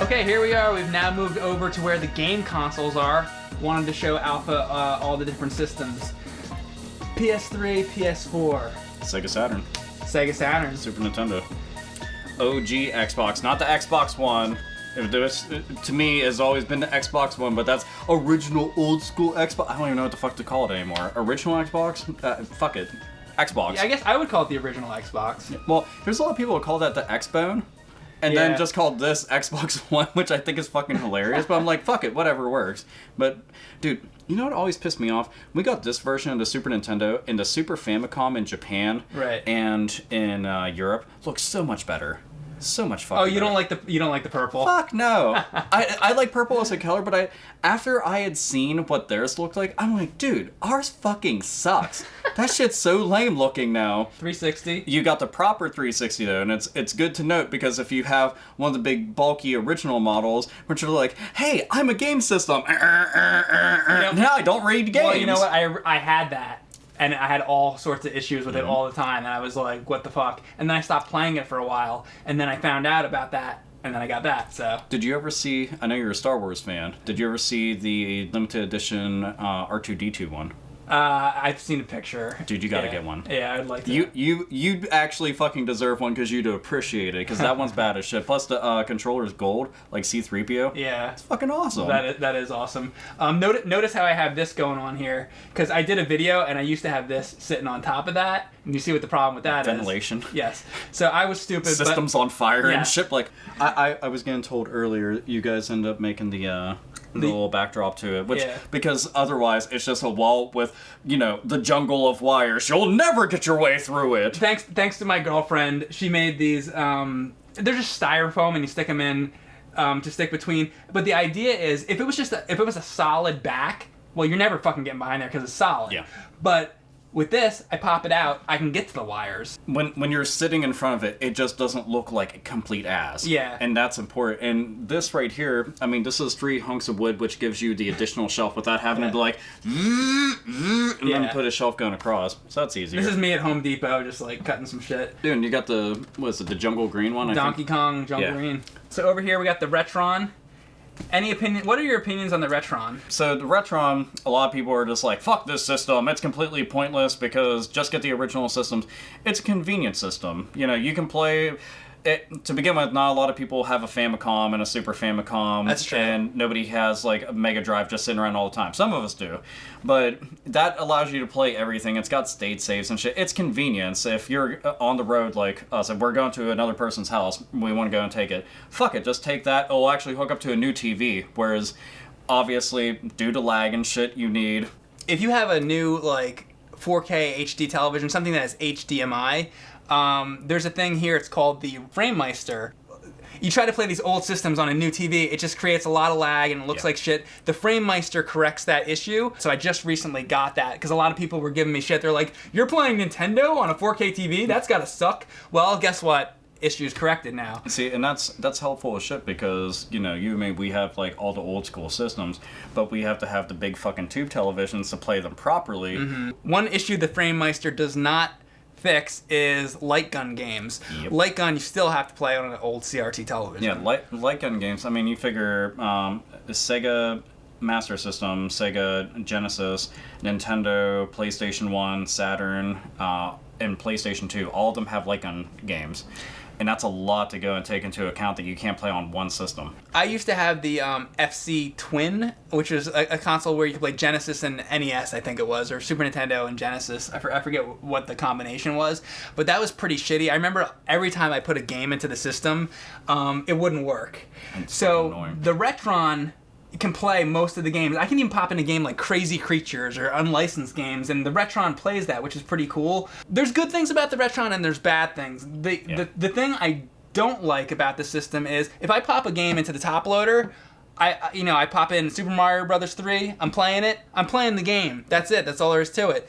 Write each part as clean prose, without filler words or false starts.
Okay, here we are. We've now moved over to where the game consoles are. Wanted to show Alpha all the different systems. PS3, PS4. Sega Saturn. Sega Saturn. Super Nintendo. OG Xbox, not the Xbox One. To me, has always been the Xbox One, but that's original old school Xbox. I don't even know what the fuck to call it anymore. Original Xbox? Fuck it. Xbox. Yeah, I guess I would call it the original Xbox. Well, there's a lot of people who call that the Xbone. And then just called this Xbox One, which I think is fucking hilarious. But I'm like, fuck it, whatever works. But, dude, you know what always pissed me off? We got this version of the Super Nintendo and the Super Famicom in Japan and in Europe. Looks so much better. So much fucking you better. don't like the purple? Fuck no. I like purple as a color, but after I had seen what theirs looked like, I'm like, dude, ours fucking sucks. That shit's so lame looking now. 360. You got the proper 360 though, and it's good to note because if you have one of the big bulky original models, which are like, hey, I'm a game system. Now I don't read games. Well, you know what? I had that. And I had all sorts of issues with it all the time, and I was like, what the fuck? And then I stopped playing it for a while, and then I found out about that, and then I got that, so. Did you ever see, I know you're a Star Wars fan, did you ever see the limited edition R2-D2 one? I've seen a picture. Dude, you gotta get one. Yeah, I'd like to. You actually fucking deserve one because you'd appreciate it, because that one's bad as shit. Plus the controller's gold, like C-3PO. Yeah. It's fucking awesome. That is awesome. Notice how I have this going on here, because I did a video and I used to have this sitting on top of that, and you see what the problem with that Ventilation. is. Yes. So I was stupid. Systems on fire and shit. Like, I was getting told earlier, you guys end up making the little backdrop to it, which because otherwise it's just a wall with, the jungle of wires. You'll never get your way through it. Thanks to my girlfriend, she made these. They're just styrofoam, and you stick them in to stick between. But the idea is, if it was a solid back, well, you're never fucking getting behind there because it's solid. Yeah. But with this, I pop it out, I can get to the wires. When you're sitting in front of it, it just doesn't look like a complete ass. Yeah. And that's important. And this right here, I mean, this is 3 hunks of wood, which gives you the additional shelf without having to be like, and then put a shelf going across. So that's easier. This is me at Home Depot, just like cutting some shit. Dude, and you got the jungle green one? Donkey Kong jungle green. So over here we got the Retron. Any opinion? What are your opinions on the Retron? So the Retron, a lot of people are just like, fuck this system, it's completely pointless because just get the original systems. It's a convenient system. You can play it, to begin with, not a lot of people have a Famicom and a Super Famicom. That's true. And nobody has like a Mega Drive just sitting around all the time. Some of us do. But that allows you to play everything. It's got state saves and shit. It's convenience. If you're on the road like us, if we're going to another person's house, we want to go and take it. Fuck it, just take that. It'll actually hook up to a new TV. Whereas, obviously, due to lag and shit, you need... If you have a new, 4K HD television, something that has HDMI... there's a thing here, it's called the FrameMeister. You try to play these old systems on a new TV, it just creates a lot of lag and it looks like shit. The FrameMeister corrects that issue, so I just recently got that, because a lot of people were giving me shit. They're like, you're playing Nintendo on a 4K TV? That's gotta suck. Well, guess what? Issue's corrected now. See, and that's helpful as shit because, you and me, we have, all the old school systems, but we have to have the big fucking tube televisions to play them properly. Mm-hmm. One issue the FrameMeister does not fix is light gun games. Yep. Light gun you still have to play on an old CRT television. Yeah, light gun games. I mean, you figure Sega Master System, Sega Genesis, Nintendo, PlayStation 1, Saturn, and PlayStation 2. All of them have light gun games. And that's a lot to go and take into account that you can't play on one system. I used to have the FC Twin, which was a console where you could play Genesis and NES, I think it was, or Super Nintendo and Genesis. I forget what the combination was, but that was pretty shitty. I remember every time I put a game into the system, it wouldn't work. So the Retron can play most of the games. I can even pop in a game like Crazy Creatures or unlicensed games, and the Retron plays that, which is pretty cool. There's good things about the Retron and there's bad things. The thing I don't like about the system is if I pop a game into the top loader, I pop in Super Mario Brothers 3, I'm playing it, I'm playing the game. That's it, that's all there is to it.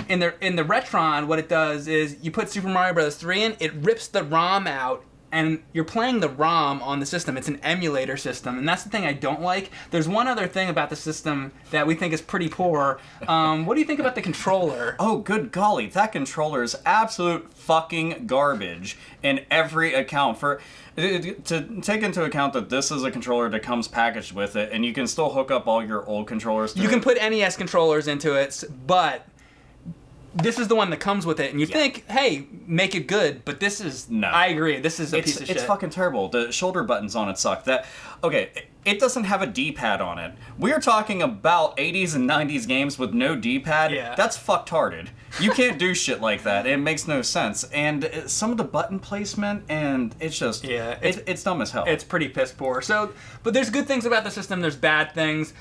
In the Retron, what it does is you put Super Mario Brothers 3 in, it rips the ROM out and you're playing the ROM on the system. It's an emulator system, and that's the thing I don't like. There's one other thing about the system that we think is pretty poor. What do you think about the controller? Oh, good golly, that controller is absolute fucking garbage in every account. To take into account that this is a controller that comes packaged with it, and you can still hook up all your old controllers to it. You can put NES controllers into it, but this is the one that comes with it, and you think, hey, make it good, but this is... No. I agree, this is a piece of shit. It's fucking terrible. The shoulder buttons on it suck. It doesn't have a D-pad on it. We're talking about 80s and 90s games with no D-pad. Yeah. That's fucktarded. You can't do shit like that. It makes no sense. And some of the button placement, and it's just... Yeah. It's dumb as hell. It's pretty piss poor. So, but there's good things about the system, there's bad things.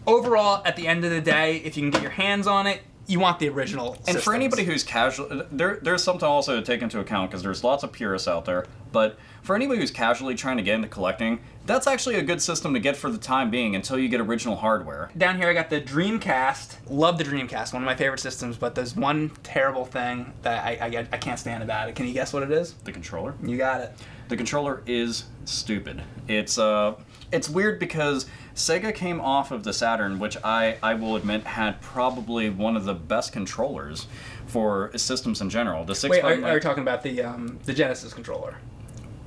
Overall, at the end of the day, if you can get your hands on it, you want the original And systems. for anybody who's casual, there's something also to take into account, because there's lots of purists out there, but for anybody who's casually trying to get into collecting, that's actually a good system to get for the time being until you get original hardware. Down here I got the Dreamcast. Love the Dreamcast, one of my favorite systems, but there's one terrible thing that I can't stand about it. Can you guess what it is? The controller? You got it. The controller is stupid. It's weird because Sega came off of the Saturn, which I will admit had probably one of the best controllers for systems in general. The six Wait, button, are you talking about the Genesis controller?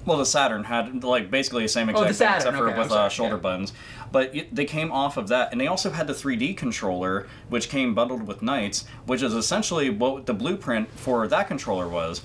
Well, the Saturn had basically the same exact the thing, Saturn, except for okay, with shoulder buttons. But they came off of that, and they also had the 3D controller, which came bundled with Knights, which is essentially what the blueprint for that controller was.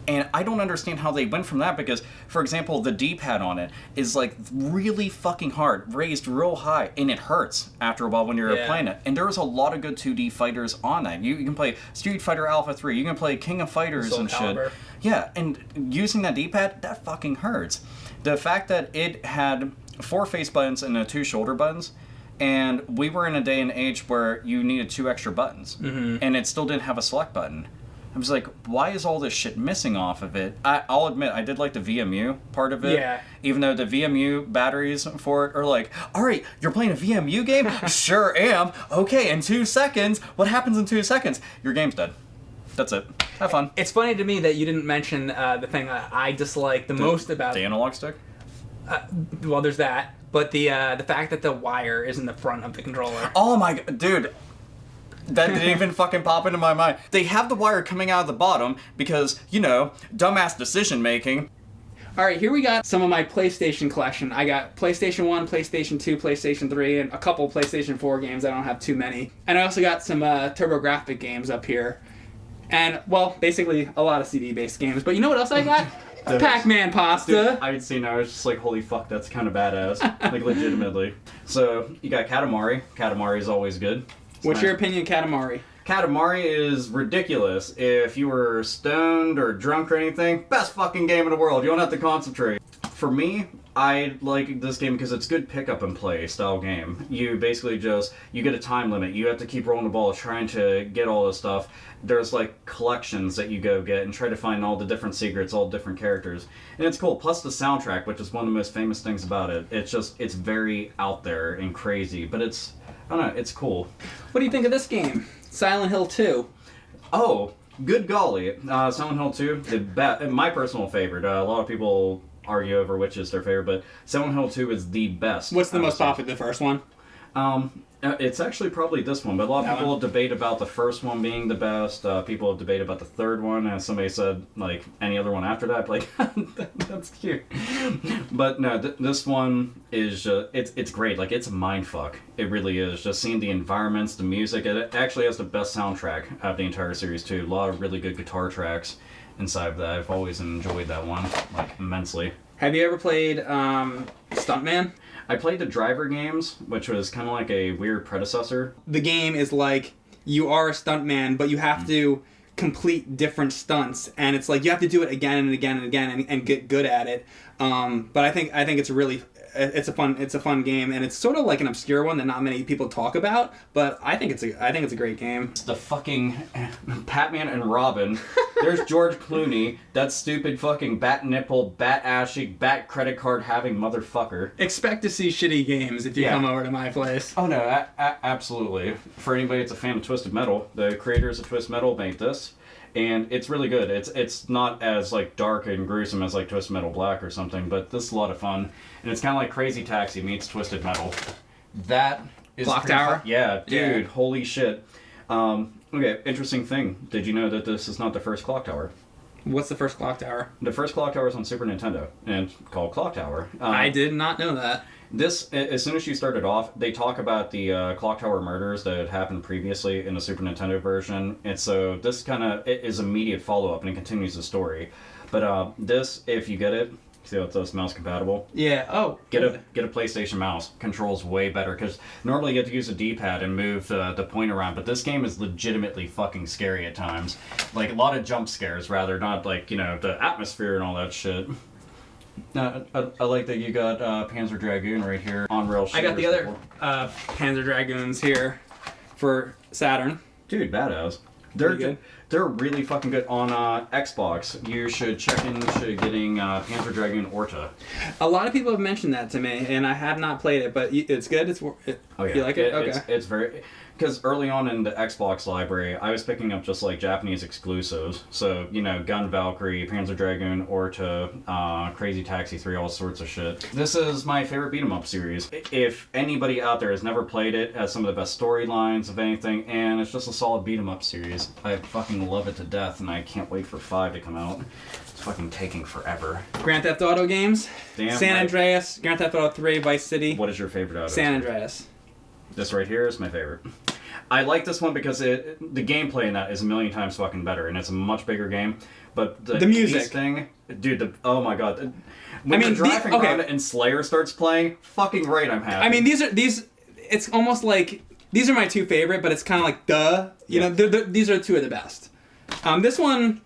And I don't understand how they went from that because, for example, the D-pad on it is like really fucking hard, raised real high, and it hurts after a while when you're playing it. And there was a lot of good 2D fighters on that. You can play Street Fighter Alpha 3, you can play King of Fighters and shit. Yeah, and using that D-pad, that fucking hurts. The fact that it had 4 face buttons and 2 shoulder buttons, and we were in a day and age where you needed 2 extra buttons, and it still didn't have a select button. I was like, why is all this shit missing off of it? I'll admit, I did like the VMU part of it. Yeah. Even though the VMU batteries for it are like, all right, you're playing a VMU game? Sure am. Okay, in 2 seconds. What happens in 2 seconds? Your game's dead. That's it. Have fun. It's funny to me that you didn't mention the thing that I dislike the most about... The analog stick? Well, there's that. But the fact that the wire is in the front of the controller. Oh my god, dude. That didn't even fucking pop into my mind. They have the wire coming out of the bottom because, dumbass decision making. Alright, here we got some of my PlayStation collection. I got PlayStation 1, PlayStation 2, PlayStation 3, and a couple PlayStation 4 games. I don't have too many. And I also got some TurboGrafx games up here. And, well, basically a lot of CD-based games. But you know what else I got? Pac-Man pasta. Dude, I'd seen I was just like, holy fuck, that's kind of badass. Like, legitimately. So, you got Katamari. Katamari is always good. What's your opinion, Katamari? Katamari is ridiculous. If you were stoned or drunk or anything, best fucking game in the world. You don't have to concentrate. For me, I like this game because it's good pick up and play style game. You basically you get a time limit. You have to keep rolling the ball trying to get all this stuff. There's like collections that you go get and try to find all the different secrets, all different characters. And it's cool. Plus the soundtrack, which is one of the most famous things about it. It's very out there and crazy, but I don't know, it's cool. What do you think of this game? Silent Hill 2. Oh, good golly. Silent Hill 2, my personal favorite. A lot of people argue over which is their favorite, but Silent Hill 2 is the best. What's the most popular, the first one? It's actually probably this one, but a lot of people debate about the first one being the best. People have debated about the third one, and somebody said, like, any other one after that. Like, that's cute. But no, this one is it's great. Like, it's a mindfuck. It really is. Just seeing the environments, the music. It actually has the best soundtrack of the entire series, too. A lot of really good guitar tracks inside of that. I've always enjoyed that one, like, immensely. Have you ever played Stuntman? I played the Driver games, which was kind of like a weird predecessor. The game is like, you are a stuntman, but you have to complete different stunts, and it's like you have to do it again and again and again and get good at it. But I think it's really... It's a fun game, and it's sort of like an obscure one that not many people talk about. But I think it's a great game. It's the fucking Pac-Man and Robin. There's George Clooney, that stupid fucking bat nipple, bat ass cheek, bat credit card having motherfucker. Expect to see shitty games if you come over to my place. Oh no, absolutely. For anybody that's a fan of Twisted Metal, the creators of Twisted Metal made this. And it's really good. It's not as like dark and gruesome as like Twisted Metal Black or something, but this is a lot of fun. And it's kind of like Crazy Taxi meets Twisted Metal. That is Clock Tower? Yeah, dude, Yeah. holy shit. Okay, interesting thing. Did you know that this is not the first clock tower? What's the first Clock Tower? The first clock tower is on Super Nintendo, and it's called Clock Tower. I did not know that. This, as soon as you started off, they talk about the Clock Tower murders that had happened previously in the Super Nintendo version, and so this kind of is immediate follow-up, and it continues the story. But this, if you get it, see how it's mouse compatible? Yeah. Oh. Get a PlayStation mouse. Controls way better, because normally you have to use a D-pad and move the point around, but this game is legitimately fucking scary at times. Like, a lot of jump scares, rather, not like, you know, the atmosphere and all that shit. I like that you got Panzer Dragoon right here on rail. I got the other Panzer Dragoons here for Saturn. Dude, badass. Good. They're really fucking good on Xbox. You should check into getting Panzer Dragoon Orta. A lot of people have mentioned that to me, and I have not played it, but it's good. Oh yeah, you like it? Okay. It's very, because early on in the Xbox library, I was picking up just like Japanese exclusives. So, you know, Gun Valkyrie, Panzer Dragoon, Orta, Crazy Taxi 3, all sorts of shit. This is my favorite beat 'em up series. If anybody out there has never played it, it has some of the best storylines of anything, and it's just a solid beat 'em up series. I fucking love it to death, and I can't wait for 5 to come out. It's fucking taking forever. Grand Theft Auto games. Damn. San Andreas, Grand Theft Auto 3, Vice City. What is your favorite out of San Andreas. This right here is my favorite. I like this one because the gameplay in that is a million times fucking better, and it's a much bigger game. But the music thing, dude, oh my god. When you're driving around and Slayer starts playing, fucking right, I'm happy. I mean, it's almost like, these are my two favorite, but it's kind of like, you know, these are two of the best. This one,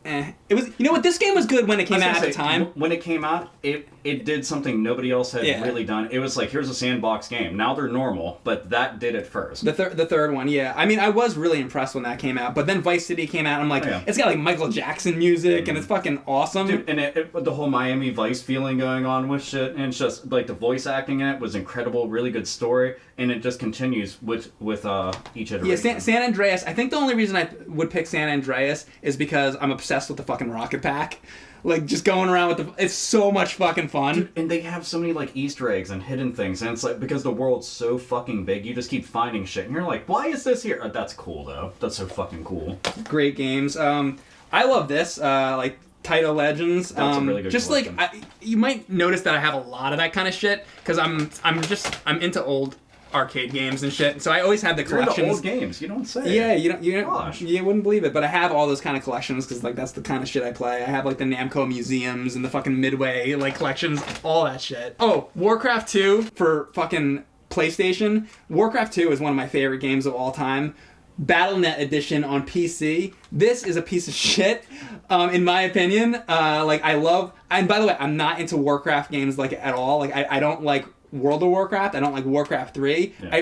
it was, you know what, this game was good when it came out at the time. When it came out, it did something nobody else had really done. It was like, here's a sandbox game. Now they're normal, but that did it first. The third one, yeah. I mean, I was really impressed when that came out, but then Vice City came out, and I'm like, it's got like Michael Jackson music, and it's fucking awesome. Dude, and the whole Miami Vice feeling going on with shit, and it's just, like, the voice acting in it was incredible, really good story, and it just continues with each iteration. Yeah, San Andreas, I think the only reason I would pick San Andreas is because I'm obsessed with the fucking Rocket Pack. Like, just going around with it's so much fucking fun. Dude, and they have so many, like, Easter eggs and hidden things, and it's like, because the world's so fucking big, you just keep finding shit, and you're like, why is this here? That's cool, though. That's so fucking cool. Great games. I love this, like, Taito Legends. That's a really good just collection. like, you might notice that I have a lot of that kind of shit, because I'm into old arcade games and shit. So I always have the collections. You're into old games, you don't say. Yeah, you Gosh. You wouldn't believe it, but I have all those kind of collections because like that's the kind of shit I play. I have like the Namco museums and the fucking Midway like collections, all that shit. Oh, Warcraft 2 for fucking PlayStation. Warcraft 2 is one of my favorite games of all time. BattleNet edition on PC. This is a piece of shit, in my opinion. Like I love, and by the way, I'm not into Warcraft games like at all. Like I don't like World of Warcraft. I don't like Warcraft 3. Yeah. I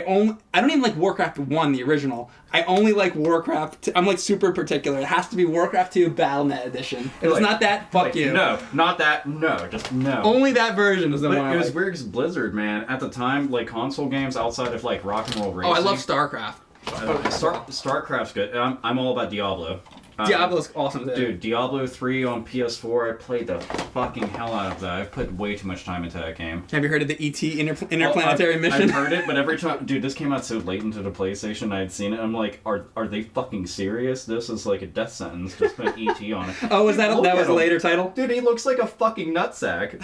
don't even like Warcraft 1, the original. I only like Warcraft 2. I'm like super particular. It has to be Warcraft 2 BattleNet edition. If it's not that, fuck you. No, not that. No, just no. Only that version is the one I It was like. weird because Blizzard, man, at the time, like console games outside of like Rock and Roll Racing. Oh, I love StarCraft. StarCraft's good. I'm all about Diablo. Diablo's awesome too. Dude, Diablo 3 on PS4, I played the fucking hell out of that. I've put way too much time into that game. Have you heard of the E.T. Interplanetary Mission? I've heard it, but every time... Dude, this came out so late into the PlayStation, I had seen it. I'm like, are they fucking serious? This is like a death sentence. Just put E.T. on it. Oh, was that was a later title? Dude, he looks like a fucking nutsack.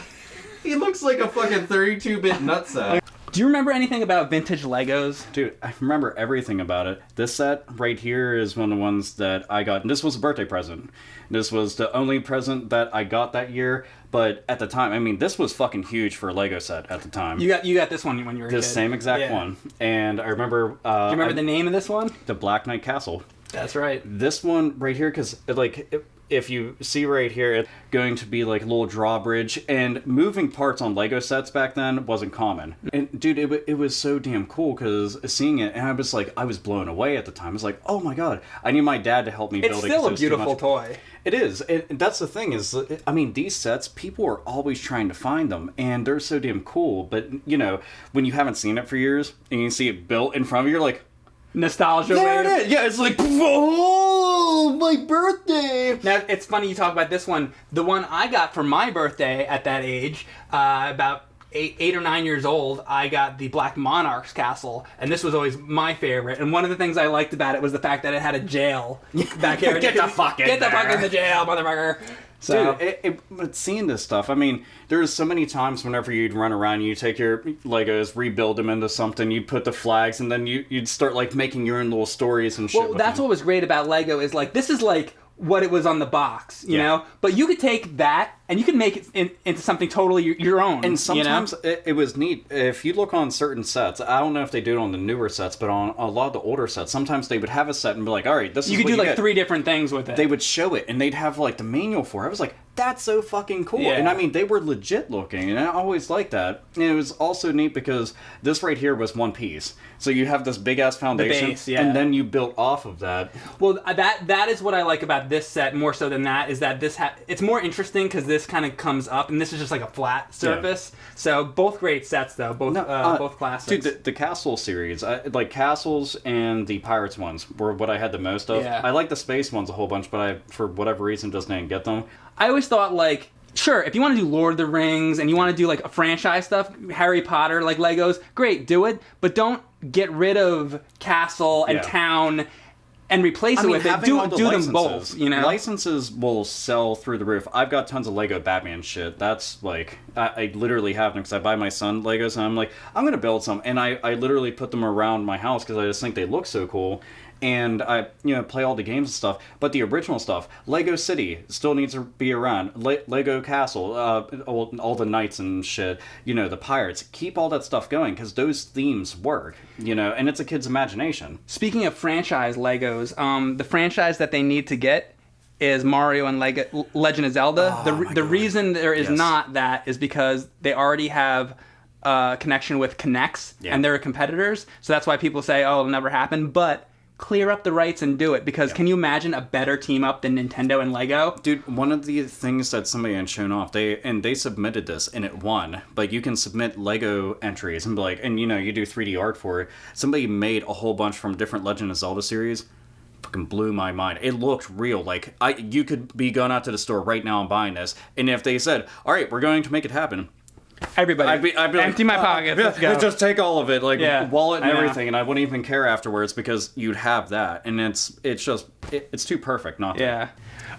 He looks like a fucking 32-bit nutsack. Do you remember anything about vintage Legos? Dude, I remember everything about it. This set right here is one of the ones that I got. And this was a birthday present. This was the only present that I got that year. But at the time, I mean, this was fucking huge for a Lego set at the time. You got this one when you were a kid. This same exact one. And I remember... Do you remember the name of this one? The Black Knight Castle. That's right. This one right here, because like... If you see right here, it's going to be like a little drawbridge, and moving parts on Lego sets back then wasn't common. And dude, it was so damn cool because seeing it, and I was blown away at the time. I was like, oh my god, I need my dad to help me build it. It's still a beautiful toy. It is. And that's the thing is, I mean, these sets, people are always trying to find them, and they're so damn cool. But, you know, when you haven't seen it for years, and you see it built in front of you, you're like, nostalgia there wave. it is. Yeah, it's like, oh Oh, my birthday! Now, it's funny you talk about this one. The one I got for my birthday at that age, about 8 or 9 years old, I got the Black Monarch's castle, and this was always my favorite. And one of the things I liked about it was the fact that it had a jail back here. Get the fuck in the jail, motherfucker. So, but seeing this stuff, I mean, there's so many times whenever you'd run around, you take your Legos, rebuild them into something, you'd put the flags, and then you'd start, like, making your own little stories and shit. Well, that's what was great about Lego is, like, this is, like, what it was on the box, you know? But you could take that and you could make it into something totally your own. And sometimes it was neat. If you look on certain sets, I don't know if they do it on the newer sets, but on a lot of the older sets, sometimes they would have a set and be like, all right, this is what you could do, like, get. 3 different things with it. They would show it, and they'd have, like, the manual for it. I was like, that's so fucking cool. Yeah. And, I mean, they were legit looking, and I always liked that. And it was also neat because this right here was one piece. So you have this big-ass foundation, base, yeah. and then you built off of that. Well, that is what I like about this set more so than that, is that this it's more interesting because this kind of comes up, and this is just like a flat surface. Yeah. So both great sets, though. Both classics. Dude, the Castle series, like Castles and the Pirates ones were what I had the most of. Yeah. I like the Space ones a whole bunch, but I, for whatever reason, just didn't get them. I always thought, like, sure, if you want to do Lord of the Rings and you want to do, like, a franchise stuff, Harry Potter, like Legos, great, do it. But don't get rid of Castle and Town and replace it with it. Do them both, you know? Licenses will sell through the roof. I've got tons of Lego Batman shit. That's, like, I literally have them because I buy my son Legos and I'm like, I'm going to build some. And I literally put them around my house because I just think they look so cool. And I, play all the games and stuff. But the original stuff, Lego City still needs to be around. Lego Castle, all the knights and shit. The pirates. Keep all that stuff going because those themes work. And it's a kid's imagination. Speaking of franchise Legos, the franchise that they need to get is Mario and Legend of Zelda. The reason there is not that is because they already have a connection with Connects, and they're competitors. So that's why people say, oh, it'll never happen. But clear up the rights and do it, because can you imagine a better team up than Nintendo and Lego? Dude, one of the things that somebody had shown off, they submitted this and it won, but you can submit Lego entries and be like, and you do 3D art for it. Somebody made a whole bunch from different Legend of Zelda series. Fucking blew my mind. It looked real. Like, you could be going out to the store right now and buying this, and if they said, all right, we're going to make it happen, everybody, I'd be empty like, my pockets. Let's go. Just take all of it, like wallet and everything, and I wouldn't even care afterwards because you'd have that, and it's too perfect not to. Yeah.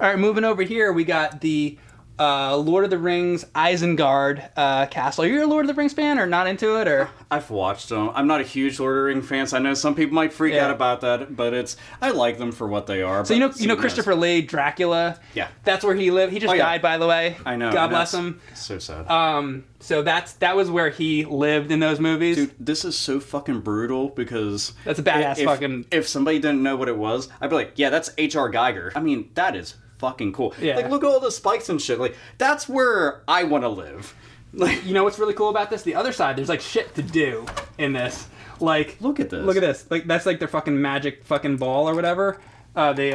All right, moving over here, we got the Lord of the Rings Isengard castle. Are you a Lord of the Rings fan or not into it, or? I've watched them. I'm not a huge Lord of the Rings fan, so I know some people might freak out about that, but I like them for what they are. So you know Christopher Lee, Dracula? Yeah. That's where he lived. He just died, by the way. I know. God bless him. So sad. So that was where he lived in those movies. Dude, this is so fucking brutal because that's a badass fucking. If somebody didn't know what it was, I'd be like, yeah, that's H.R. Geiger. I mean, that is fucking cool. Yeah. Like, look at all the spikes and shit. Like, that's where I want to live. Like, you know what's really cool about this? The other side, there's like shit to do in this. Like, look at this. Look at this. Like, that's like their fucking magic fucking ball or whatever. They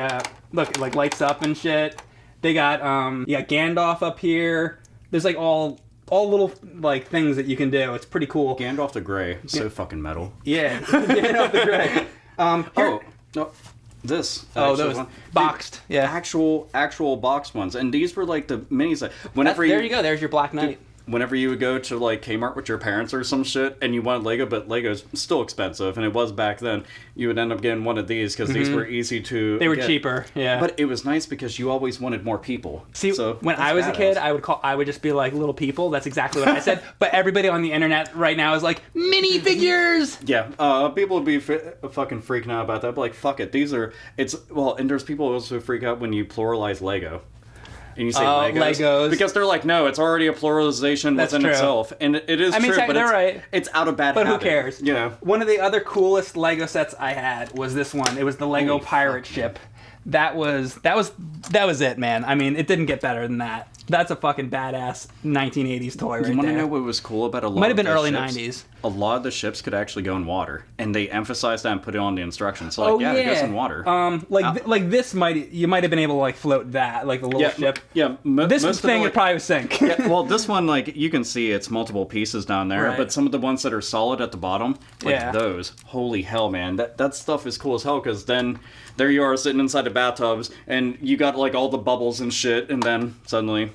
look, it like lights up and shit. They got Gandalf up here. There's like all little like things that you can do. It's pretty cool. Gandalf the Grey, so fucking metal. Yeah, Gandalf the Grey. Oh no. This. Those boxed. Dude, actual boxed ones. And these were like the minis that there you go, there's your Black Knight. Whenever you would go to like Kmart with your parents or some shit and you wanted Lego, but Lego's still expensive and it was back then, you would end up getting one of these because these were easy to They were get. cheaper, yeah. But it was nice because you always wanted more people. See, so when I was a kid, I would just be like little people. That's exactly what I said. But everybody on the internet right now is like mini figures. Yeah, people would be fucking freaking out about that. But like, fuck it, and there's people who also freak out when you pluralize Lego. And you say Legos. Because they're like, no, it's already a pluralization within itself. And it is true, but it's out of bad habit. But who cares? One of the other coolest Lego sets I had was this one. It was the Lego pirate ship. That was it, man. I mean, it didn't get better than that. That's a fucking badass 1980s toy right there. You want to know what was cool about a lot of Might have been early ships? 90s. A lot of the ships could actually go in water, and they emphasized that and put it on the instructions. So, it goes in water. Like this you might have been able to like float that, like the little ship. Yeah, this thing would probably sink. Well, this one, like, you can see it's multiple pieces down there, but some of the ones that are solid at the bottom, like those, holy hell, man, that stuff is cool as hell, because then there you are sitting inside the bathtubs, and you got like all the bubbles and shit, and then suddenly,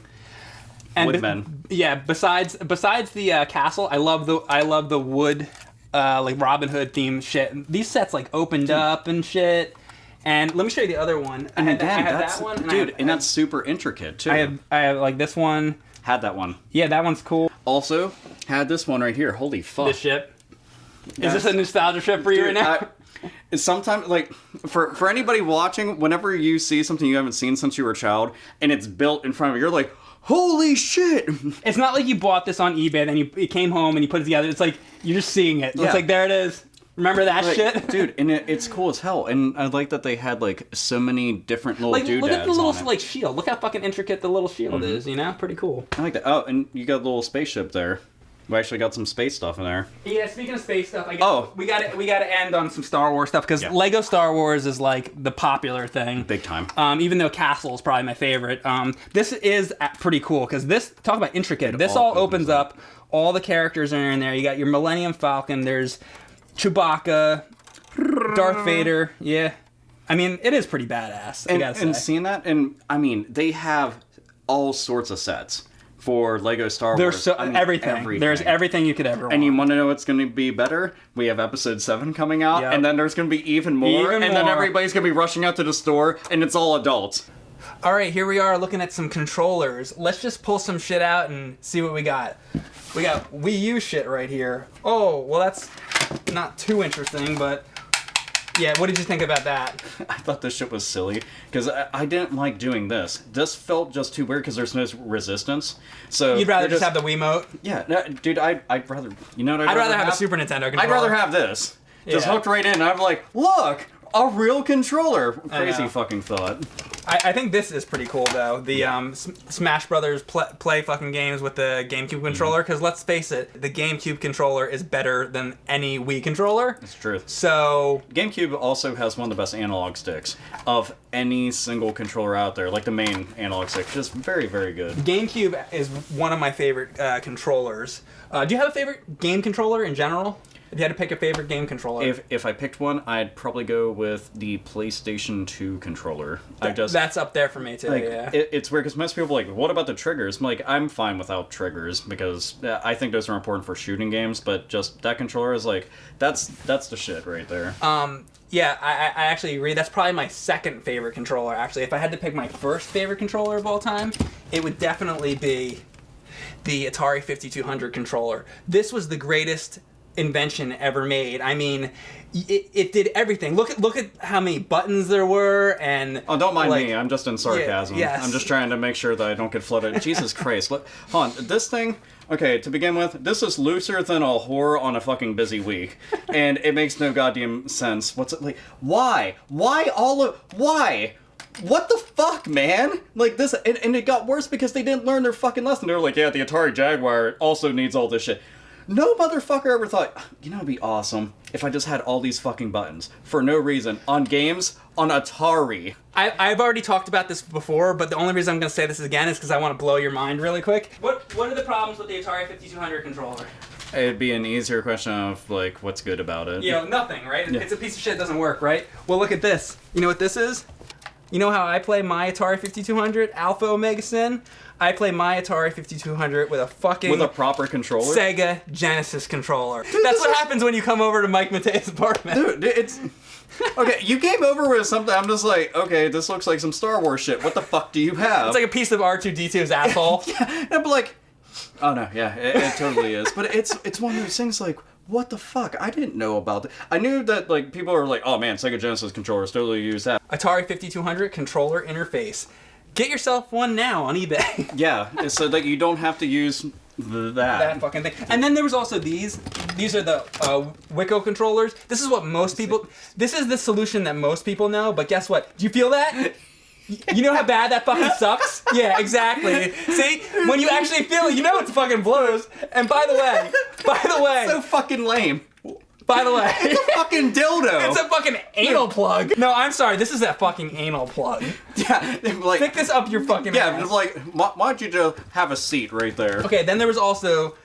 woodmen. Yeah. Besides the castle, I love the wood, like Robin Hood themed shit. These sets like opened up and shit. And let me show you the other one. And I again, had that's that one, and that's super intricate too. I have like this one. Had that one. Yeah, that one's cool. Also, had this one right here. Holy fuck. This ship. Is this a nostalgia trip for you right now? Sometimes, like, for anybody watching, whenever you see something you haven't seen since you were a child, and it's built in front of you, you're like, holy shit! It's not like you bought this on eBay, then you came home and you put it together. It's like, you're just seeing it. Yeah. It's like, there it is. Remember that shit? Dude, and it's cool as hell. And I like that they had, like, so many different little doodads. Look at the little, like, shield. Look how fucking intricate the little shield is, you know? Pretty cool. I like that. Oh, and you got a little spaceship there. We actually got some space stuff in there. Yeah, speaking of space stuff, I guess we got to end on some Star Wars stuff, because Lego Star Wars is, like, the popular thing. Big time. Even though Castle is probably my favorite. This is pretty cool, because this, talk about intricate. This all opens up. All the characters are in there. You got your Millennium Falcon. There's Chewbacca, Darth Vader, yeah. I mean, it is pretty badass, I gotta say. And seeing that, and I mean, they have all sorts of sets for Lego Star Wars. There's everything. There's everything you could ever want. And you want to know what's going to be better? We have Episode 7 coming out, and then there's going to be even more, then everybody's going to be rushing out to the store, and it's all adults. All right, here we are looking at some controllers. Let's just pull some shit out and see what we got. We got Wii U shit right here. Oh, well, that's not too interesting, but yeah, what did you think about that? I thought this shit was silly, because I didn't like doing this. This felt just too weird, because there's no resistance. So you'd rather just have the Wiimote? Yeah, no, dude, I'd rather, you know what I'd rather have a Super Nintendo controller. I'd rather have this. Just hooked right in, and I'm like, look! A real controller! Crazy fucking thought. I think this is pretty cool, though. The Smash Brothers play fucking games with the GameCube controller, because let's face it, the GameCube controller is better than any Wii controller. It's true. So GameCube also has one of the best analog sticks of any single controller out there, like the main analog stick. Just very, very good. GameCube is one of my favorite controllers. Do you have a favorite game controller in general? If you had to pick a favorite game controller. If I picked one, I'd probably go with the PlayStation 2 controller. That's up there for me too, yeah. It's weird, because most people are like, what about the triggers? I'm fine without triggers, because I think those are important for shooting games, but just that controller is like, that's the shit right there. Yeah, I actually agree. That's probably my second favorite controller, actually. If I had to pick my first favorite controller of all time, it would definitely be the Atari 5200 controller. This was the greatest invention ever made. I mean, it did everything. Look at how many buttons there were, and don't mind me. I'm just in sarcasm. Yes. I'm just trying to make sure that I don't get flooded. Jesus Christ! Hold on. This thing. Okay, to begin with, this is looser than a whore on a fucking busy week, and it makes no goddamn sense. What's it like? Why? Why? What the fuck, man? Like this, and it got worse because they didn't learn their fucking lesson. They were like, yeah, the Atari Jaguar also needs all this shit. No motherfucker ever thought, you know, it'd be awesome if I just had all these fucking buttons for no reason on games on Atari. I've already talked about this before, but the only reason I'm going to say this again is because I want to blow your mind really quick. What are the problems with the Atari 5200 controller? It'd be an easier question of, like, what's good about it. You know, nothing, right? Yeah. It's a piece of shit that doesn't work, right? Well, look at this. You know what this is? You know how I play my Atari 5200, AlphaOmegaSin? I play my Atari 5200 with a proper controller? Sega Genesis controller. Dude, that's what happens when you come over to Mike Matei's apartment. Dude, it's... Okay, you came over with something, I'm just like, okay, this looks like some Star Wars shit. What the fuck do you have? It's like a piece of R2-D2's asshole. Yeah, but like... Oh no, yeah, it totally is. But it's one of those things like, what the fuck? I didn't know about that. I knew that, like, people are like, oh man, Sega Genesis controllers totally use that. Atari 5200 controller interface. Get yourself one now on eBay. Yeah, so that you don't have to use that fucking thing. And then there was also these. These are the Wicco controllers. This is what most people... This is the solution that most people know, but guess what? Do you feel that? You know how bad that fucking sucks? Yeah, exactly. See? When you actually feel it, you know it fucking blows. And by the way... So fucking lame. By the way... It's a fucking dildo. It's a fucking anal plug. No, I'm sorry. This is that fucking anal plug. Yeah, like... Stick this up your fucking ass. Yeah, like, why don't you just have a seat right there? Okay, then there was also...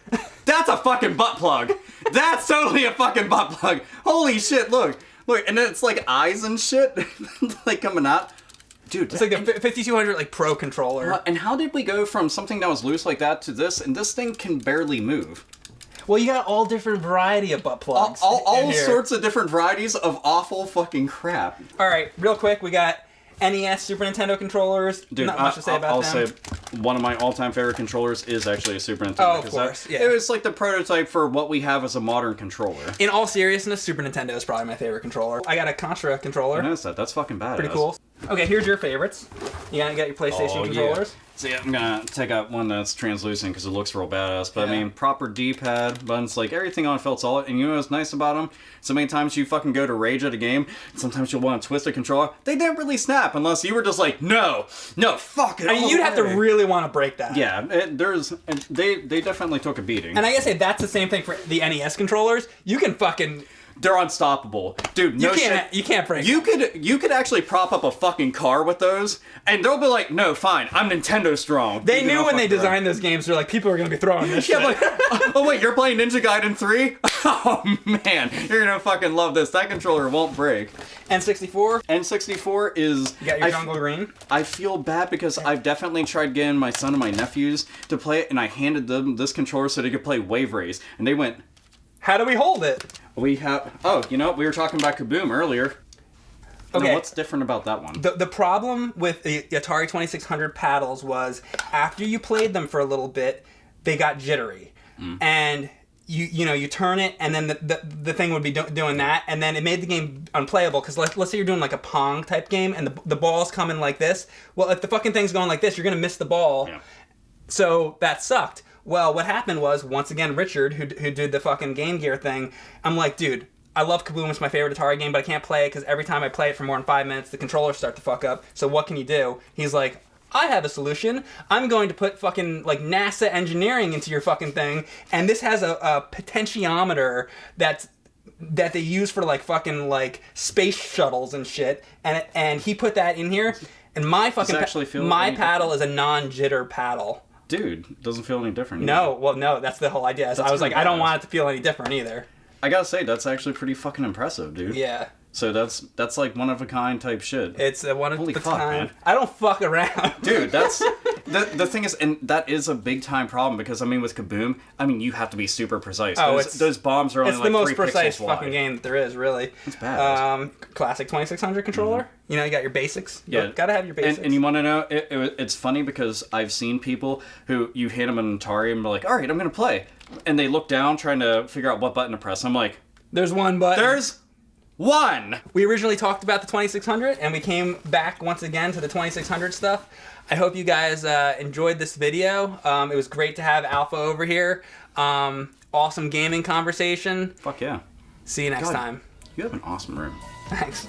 That's a fucking butt plug. That's totally a fucking butt plug. Holy shit, look. Look, and then it's like eyes and shit like coming out. Dude, It's like the 5200 like Pro controller. and how did we go from something that was loose like that to this? And this thing can barely move. Well, you got all different variety of butt plugs. All sorts of different varieties of awful fucking crap. All right, real quick, we got NES, Super Nintendo controllers. Dude, not much to say about I'll them. say one of my all-time favorite controllers is actually a Super Nintendo. Oh, of because course, yeah. It was like the prototype for what we have as a modern controller. In all seriousness, Super Nintendo is probably my favorite controller. I got a Contra controller. I noticed that. That's fucking badass. Pretty cool. Okay, here's your favorites. You got your PlayStation controllers. So yeah, I'm gonna take out one that's translucent because it looks real badass. But Yeah. I mean, proper D-pad buttons, like everything on it felt solid. And you know what's nice about them? So many times you fucking go to rage at a game, and sometimes you'll want to twist a controller. They didn't really snap unless you were just like, no, fuck it. I mean, all you'd the have to way. really want to break that. Yeah, they definitely took a beating. And I gotta say, that's the same thing for the NES controllers. You can fucking... They're unstoppable, dude. No shit. You can't break You could actually prop up a fucking car with those, and they'll be like, "No, fine, I'm Nintendo strong." They Even knew though when they fuck around. designed those games, they're like, people are gonna be throwing this Yeah, shit. like, oh wait, you're playing Ninja Gaiden 3? Oh man, you're gonna fucking love this. That controller won't break. N64, N64 is. you got your jungle green. I feel bad because I've definitely tried getting my son and my nephews to play it, and I handed them this controller so they could play Wave Race, and they went. How do we hold it? We have. Oh, you know, we were talking about Kaboom earlier. Okay. Now, what's different about that one? The problem with the Atari 2600 paddles was after you played them for a little bit, they got jittery. And you turn it, and then the thing would be doing that, and then it made the game unplayable, because let's say you're doing like a Pong type game, and the ball's coming like this. Well, if the fucking thing's going like this, you're going to miss the ball. Yeah. So that sucked. Well, what happened was, once again, Richard, who did the fucking Game Gear thing, I'm like, dude, I love Kaboom, it's my favorite Atari game, but I can't play it because every time I play it for more than 5 minutes, the controllers start to fuck up. So what can you do? He's like, I have a solution. I'm going to put fucking like NASA engineering into your fucking thing, and this has a potentiometer that they use for like fucking like space shuttles and shit, and he put that in here, and my fucking my paddle is a non-jitter paddle. Dude, doesn't feel any different. No, well, no, that's the whole idea. So I was like, I don't want it to feel any different either. I gotta say, that's actually pretty fucking impressive, dude. Yeah. So that's like one of a kind type shit. It's a one of Holy the fuck, time. man. I don't fuck around. Dude, that's the thing is, and that is a big time problem because I mean with Kaboom, I mean you have to be super precise. Oh, those bombs are only It's like the most 3 precise pixels fucking wide. game that there is, really. It's badass. Classic 2600 controller. You know, you got your basics. Yeah, Gotta have your basics. And you want to know? It's funny because I've seen people who you hand them an Atari and they're like, "All right, I'm gonna play," and they look down trying to figure out what button to press. I'm like, There's one button. "There's one." We originally talked about the 2600, and we came back once again to the 2600 stuff. I hope you guys enjoyed this video. It was great to have Alpha over here. Awesome gaming conversation. Fuck yeah. See you next God. time. You have an awesome room. Thanks.